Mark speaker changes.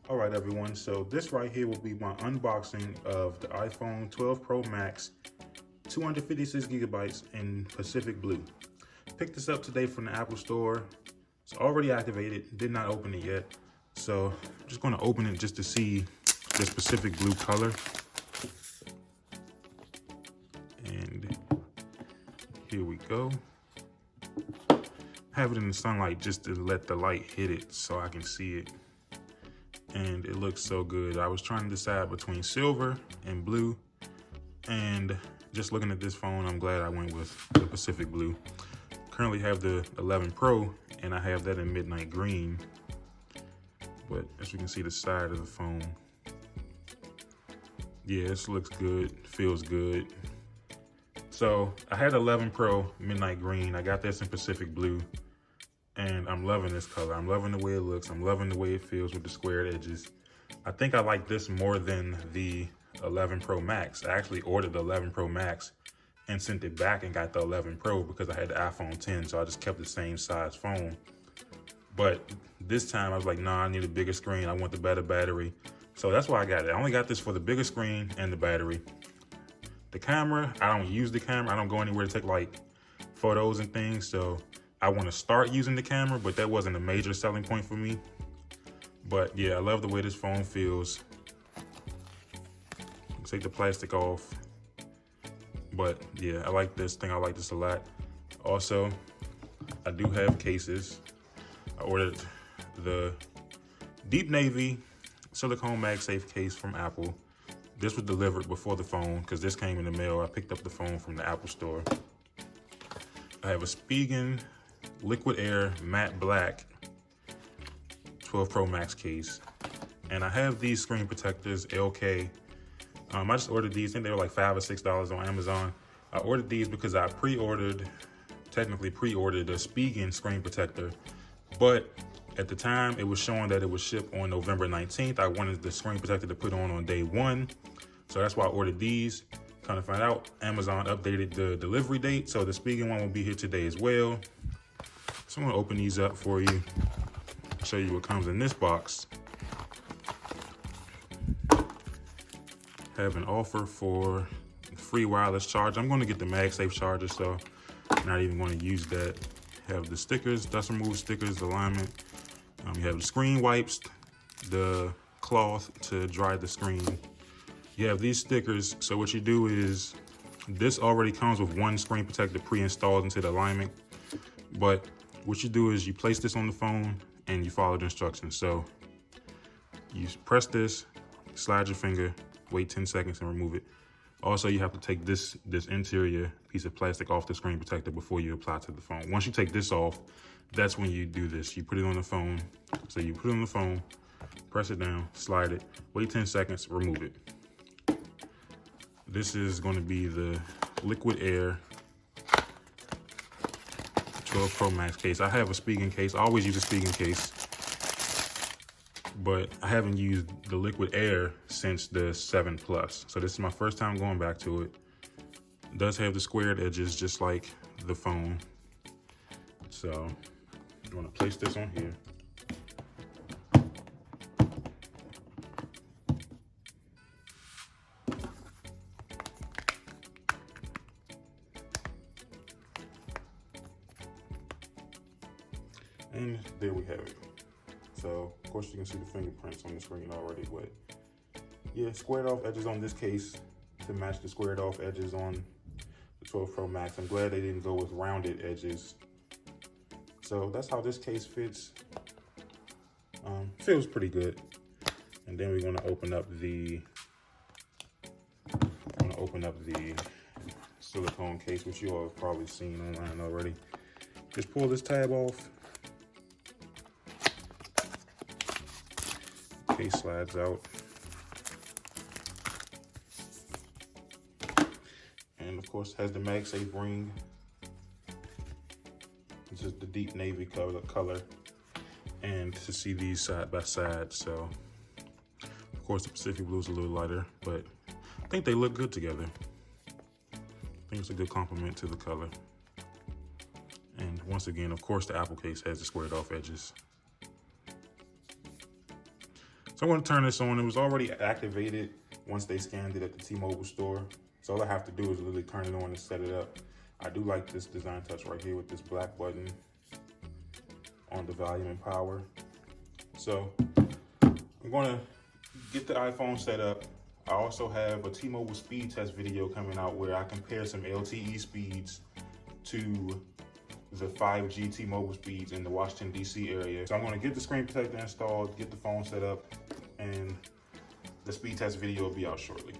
Speaker 1: All right, everyone, so this right here will be my unboxing of the iPhone 12 Pro Max, 256 gigabytes in Pacific Blue. Picked this up today from the Apple Store. It's already activated, did not open it yet. So I'm just gonna open it just to see this Pacific Blue color. And here we go. I have it in the sunlight just to let the light hit it so I can see it. And it looks so good. I was trying to decide between silver and blue, and just looking at this phone, I'm glad I went with the Pacific Blue. Currently have the 11 Pro, and I have that in midnight green. But as you can see, the side of the phone, yeah, this looks good, feels good. So I had 11 Pro midnight green. I got this in Pacific Blue. And I'm loving this color. I'm loving the way it looks. I'm loving the way it feels with the squared edges. I think I like this more than the 11 Pro Max. I actually ordered the 11 Pro Max and sent it back and got the 11 Pro because I had the iPhone 10, so I just kept the same size phone. But this time I was like, nah, I need a bigger screen. I want the better battery. So that's why I got it. I only got this for the bigger screen and the battery. The camera, I don't use the camera. I don't go anywhere to take like photos and things, so I want to start using the camera, but that wasn't a major selling point for me. But yeah, I love the way this phone feels. Take the plastic off. But yeah, I like this thing. I like this a lot. Also, I do have cases. I ordered the Deep Navy silicone MagSafe case from Apple. This was delivered before the phone because this came in the mail. I picked up the phone from the Apple Store. I have a Spigen Liquid Air Matte Black 12 Pro Max case. And I have these screen protectors, LK. I just ordered these. I think they were like $5 or $6 on Amazon. I ordered these because I technically pre-ordered a Spigen screen protector. But at the time, it was showing that it would ship on November 19th. I wanted the screen protector to put on day one. So that's why I ordered these. Kind of find out, Amazon updated the delivery date. So the Spigen one will be here today as well. So I'm gonna open these up for you, show you what comes in this box. Have an offer for free wireless charge. I'm gonna get the MagSafe charger, so I'm not even gonna use that. Have the stickers, dust removal stickers, alignment. You have the screen wipes, the cloth to dry the screen. You have these stickers, so what you do is, this already comes with one screen protector pre-installed into the alignment, but what you do is you place this on the phone and you follow the instructions. So you press this, slide your finger, wait 10 seconds and remove it. Also, you have to take this interior piece of plastic off the screen protector before you apply to the phone. Once you take this off, that's when you do this. You put it on the phone. So you put it on the phone, press it down, slide it, wait 10 seconds, remove it. This is going to be the Liquid Air 12 Pro Max case. I have a Spigen case. I always use a Spigen case, but I haven't used the Liquid Air since the 7 Plus. So this is my first time going back to it. It does have the squared edges just like the phone. So I'm gonna place this on here. And there we have it. So, of course, you can see the fingerprints on the screen already, but yeah, squared off edges on this case to match the squared off edges on the 12 Pro Max. I'm glad they didn't go with rounded edges. So that's how this case fits. Feels pretty good. And then we're gonna open up the silicone case, which you all have probably seen online already. Just pull this tab off. Case slides out. And of course has the MagSafe ring. This is the deep navy color. And to see these side by side, so of course the Pacific Blue is a little lighter, but I think they look good together. I think it's a good complement to the color. And once again, of course, the Apple case has the squared off edges. So I'm going to turn this on. It was already activated once they scanned it at the T-Mobile store. So all I have to do is literally turn it on and set it up. I do like this design touch right here with this black button on the volume and power. So I'm going to get the iPhone set up. I also have a T-Mobile speed test video coming out where I compare some LTE speeds to the 5G T-Mobile speeds in the Washington, D.C. area. So I'm going to get the screen protector installed, get the phone set up, and the speed test video will be out shortly.